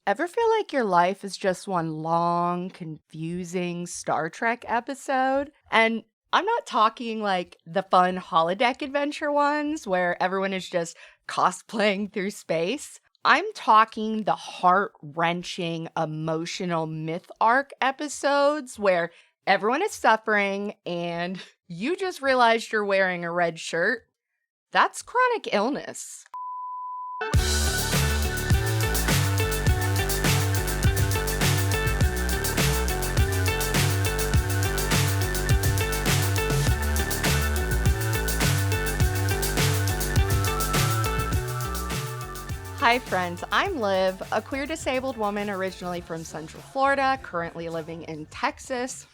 Ever feel like your life is just one long, confusing Star Trek episode? And I'm not talking like the fun holodeck adventure ones where everyone is just cosplaying through space. I'm talking the heart wrenching, emotional myth arc episodes where everyone is suffering and you just realized you're wearing a red shirt. That's chronic illness. Hi, friends. I'm Liv, a queer disabled woman originally from Central Florida, currently living in Texas.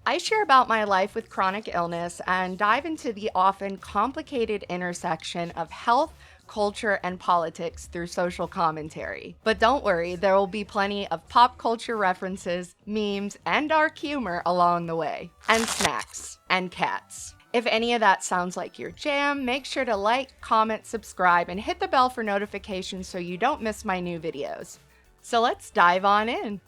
I share about my life with chronic illness and dive into the often complicated intersection of health, culture, and politics through social commentary. But don't worry, there will be plenty of pop culture references, memes, and dark humor along the way. And snacks. And cats. If any of that sounds like your jam, make sure to like, comment, subscribe, and hit the bell for notifications so you don't miss my new videos. So let's dive on in.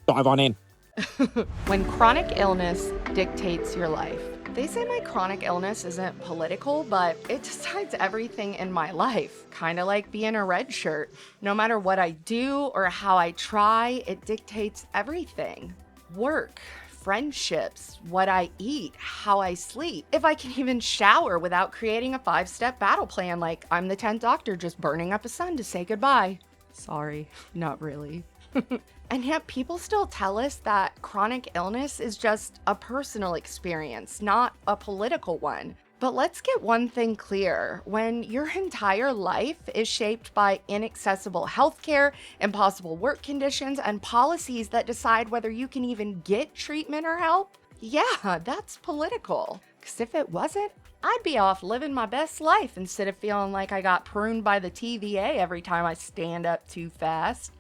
When chronic illness dictates your life. They say my chronic illness isn't political, but it decides everything in my life. Kind of like being a red shirt. No matter what I do or how I try, it dictates everything. Work, friendships, what I eat, how I sleep, if I can even shower without creating a 5-step battle plan like I'm the 10th Doctor just burning up a sun to say goodbye. Sorry, not really. And yet people still tell us that chronic illness is just a personal experience, not a political one. But let's get one thing clear. When your entire life is shaped by inaccessible healthcare, impossible work conditions, and policies that decide whether you can even get treatment or help, yeah, that's political. Because if it wasn't, I'd be off living my best life instead of feeling like I got pruned by the TVA every time I stand up too fast.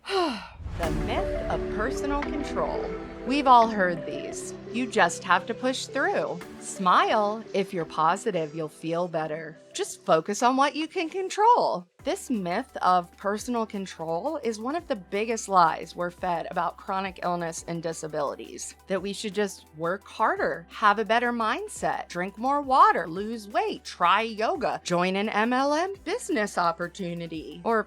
The myth of personal control. We've all heard these. You just have to push through. Smile. If you're positive, you'll feel better. Just focus on what you can control. This myth of personal control is one of the biggest lies we're fed about chronic illness and disabilities. That we should just work harder, have a better mindset, drink more water, lose weight, try yoga, join an MLM business opportunity, or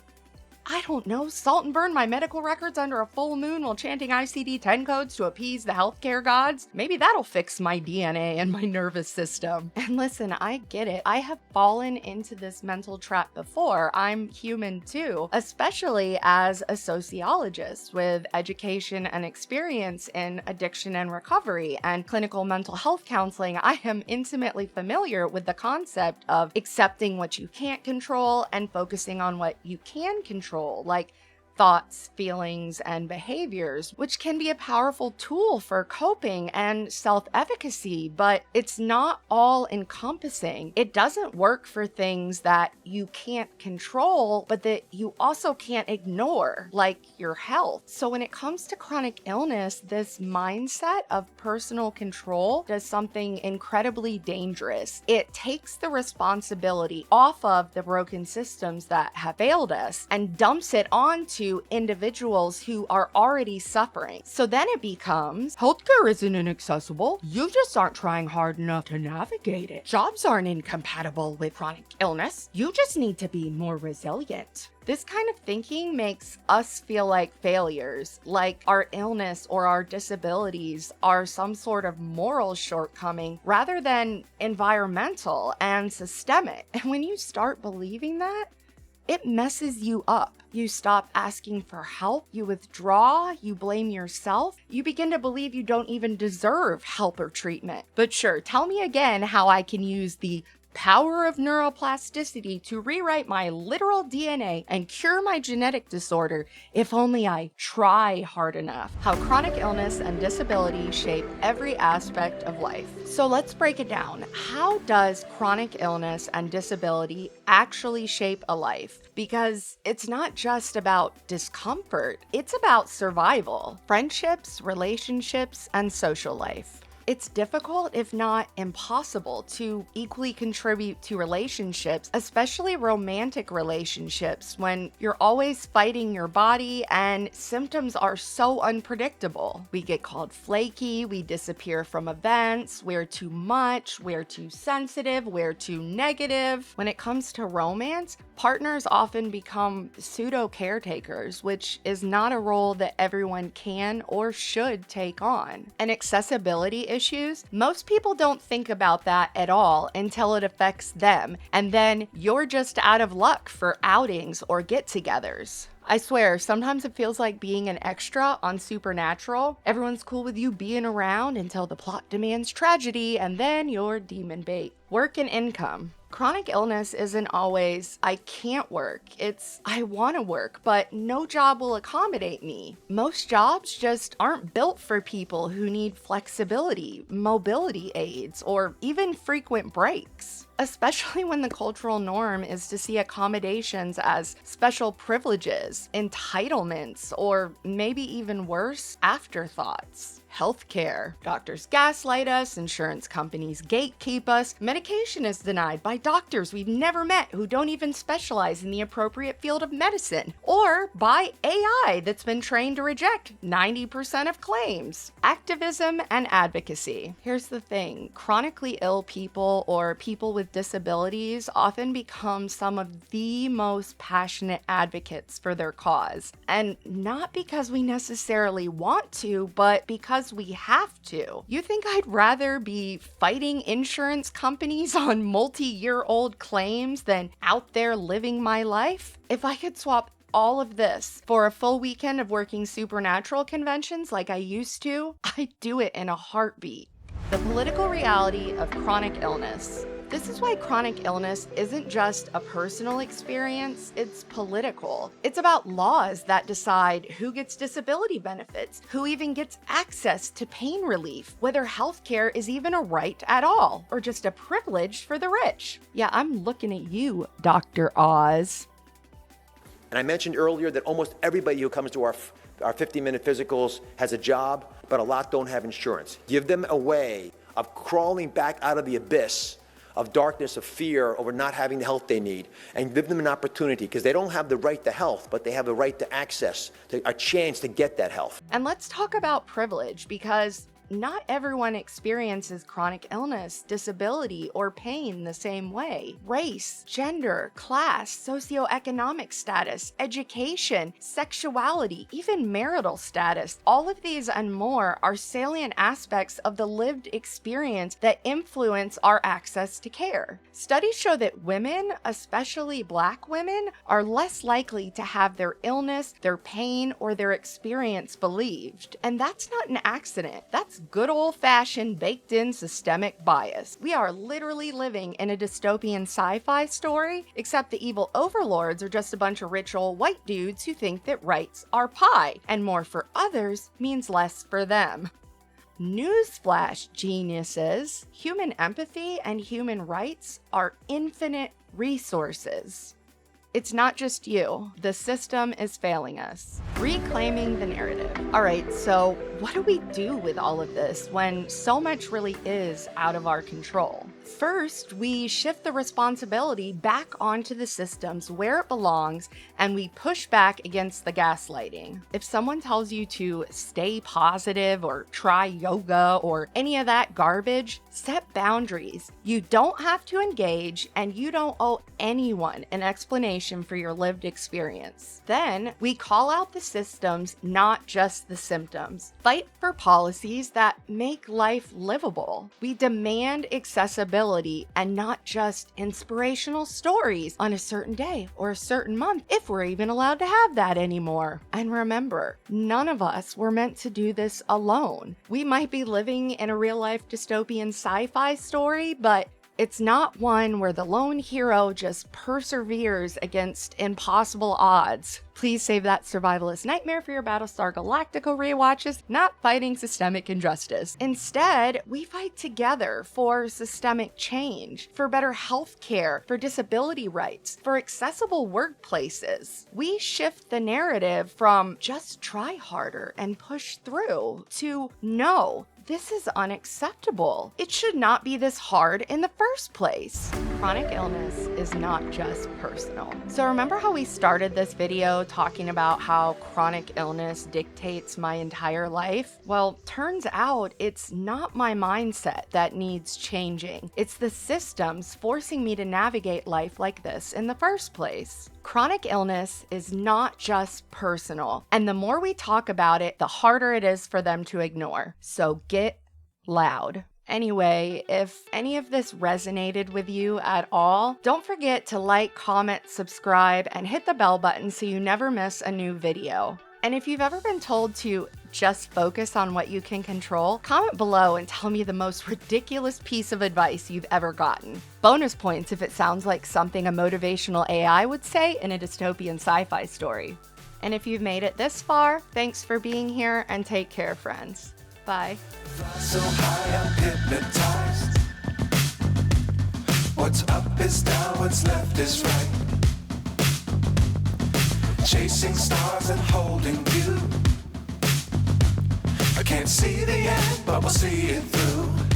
I don't know, salt and burn my medical records under a full moon while chanting ICD-10 codes to appease the healthcare gods? Maybe that'll fix my DNA and my nervous system. And listen, I get it. I have fallen into this mental trap before. I'm human too, especially as a sociologist with education and experience in addiction and recovery and clinical mental health counseling. I am intimately familiar with the concept of accepting what you can't control and focusing on what you can control, like thoughts, feelings, and behaviors, which can be a powerful tool for coping and self-efficacy, but it's not all encompassing. It doesn't work for things that you can't control, but that you also can't ignore, like your health. So when it comes to chronic illness, this mindset of personal control does something incredibly dangerous. It takes the responsibility off of the broken systems that have failed us and dumps it onto individuals who are already suffering. So then it becomes, healthcare isn't inaccessible. You just aren't trying hard enough to navigate it. Jobs aren't incompatible with chronic illness. You just need to be more resilient. This kind of thinking makes us feel like failures, like our illness or our disabilities are some sort of moral shortcoming rather than environmental and systemic. And when you start believing that, it messes you up. You stop asking for help, you withdraw, you blame yourself, you begin to believe you don't even deserve help or treatment. But sure, tell me again how I can use the power of neuroplasticity to rewrite my literal DNA and cure my genetic disorder if only I try hard enough. How chronic illness and disability shape every aspect of life. So let's break it down. How does chronic illness and disability actually shape a life? Because it's not just about discomfort, it's about survival, friendships, relationships, and social life. It's difficult, if not impossible, to equally contribute to relationships, especially romantic relationships, when you're always fighting your body and symptoms are so unpredictable. We get called flaky, we disappear from events, we're too much, we're too sensitive, we're too negative. When it comes to romance, partners often become pseudo caretakers, which is not a role that everyone can or should take on. And accessibility issues, most people don't think about that at all until it affects them, and then you're just out of luck for outings or get-togethers. I swear, sometimes it feels like being an extra on Supernatural. Everyone's cool with you being around until the plot demands tragedy, and then you're demon bait. Work and income. Chronic illness isn't always, I can't work. It's, I want to work, but no job will accommodate me. Most jobs just aren't built for people who need flexibility, mobility aids, or even frequent breaks. Especially when the cultural norm is to see accommodations as special privileges, entitlements, or maybe even worse, afterthoughts. Healthcare. Doctors gaslight us, insurance companies gatekeep us, medication is denied by doctors we've never met who don't even specialize in the appropriate field of medicine, or by AI that's been trained to reject 90% of claims. Activism and advocacy. Here's the thing, chronically ill people or people with disabilities often become some of the most passionate advocates for their cause. And not because we necessarily want to, but because we have to. You think I'd rather be fighting insurance companies on multi-year-old claims than out there living my life? If I could swap all of this for a full weekend of working Supernatural conventions like I used to, I'd do it in a heartbeat. The political reality of chronic illness. This is why chronic illness isn't just a personal experience, it's political. It's about laws that decide who gets disability benefits, who even gets access to pain relief, whether healthcare is even a right at all, or just a privilege for the rich. Yeah, I'm looking at you, Dr. Oz. And I mentioned earlier that almost everybody who comes to our 50-minute physicals has a job, but a lot don't have insurance. Give them a way of crawling back out of the abyss of darkness, of fear over not having the health they need, and give them an opportunity, because they don't have the right to health, but they have the right to access, a chance to get that health. And let's talk about privilege, because not everyone experiences chronic illness, disability, or pain the same way. Race, gender, class, socioeconomic status, education, sexuality, even marital status, all of these and more are salient aspects of the lived experience that influence our access to care. Studies show that women, especially Black women, are less likely to have their illness, their pain, or their experience believed. And that's not an accident. That's good old-fashioned baked-in systemic bias. We are literally living in a dystopian sci-fi story, except the evil overlords are just a bunch of rich old white dudes who think that rights are pie, and more for others means less for them. Newsflash, geniuses! Human empathy and human rights are infinite resources. It's not just you. The system is failing us. Reclaiming the narrative. All right, so what do we do with all of this when so much really is out of our control? First, we shift the responsibility back onto the systems where it belongs, and we push back against the gaslighting. If someone tells you to stay positive or try yoga or any of that garbage, set boundaries. You don't have to engage, and you don't owe anyone an explanation for your lived experience. Then we call out the systems, not just the symptoms. Fight for policies that make life livable. We demand accessibility and not just inspirational stories on a certain day or a certain month, if we're even allowed to have that anymore. And remember, none of us were meant to do this alone. We might be living in a real-life dystopian sci-fi story, but it's not one where the lone hero just perseveres against impossible odds. Please save that survivalist nightmare for your Battlestar Galactica rewatches, not fighting systemic injustice. Instead, we fight together for systemic change, for better health care, for disability rights, for accessible workplaces. We shift the narrative from just try harder and push through to no, This is unacceptable. It should not be this hard in the first place. Chronic illness is not just personal. So remember how we started this video talking about how chronic illness dictates my entire life? Well, turns out it's not my mindset that needs changing. It's the systems forcing me to navigate life like this in the first place. Chronic illness is not just personal, and the more we talk about it, the harder it is for them to ignore. So get loud. Anyway, if any of this resonated with you at all, don't forget to like, comment, subscribe, and hit the bell button so you never miss a new video. And if you've ever been told to just focus on what you can control, comment below and tell me the most ridiculous piece of advice you've ever gotten. Bonus points if it sounds like something a motivational AI would say in a dystopian sci-fi story. And if you've made it this far, thanks for being here and take care, friends. Bye. So high, I'm hypnotized. What's up is down, what's left is right. Chasing stars and holding you. I can't see the end, but we'll see it through.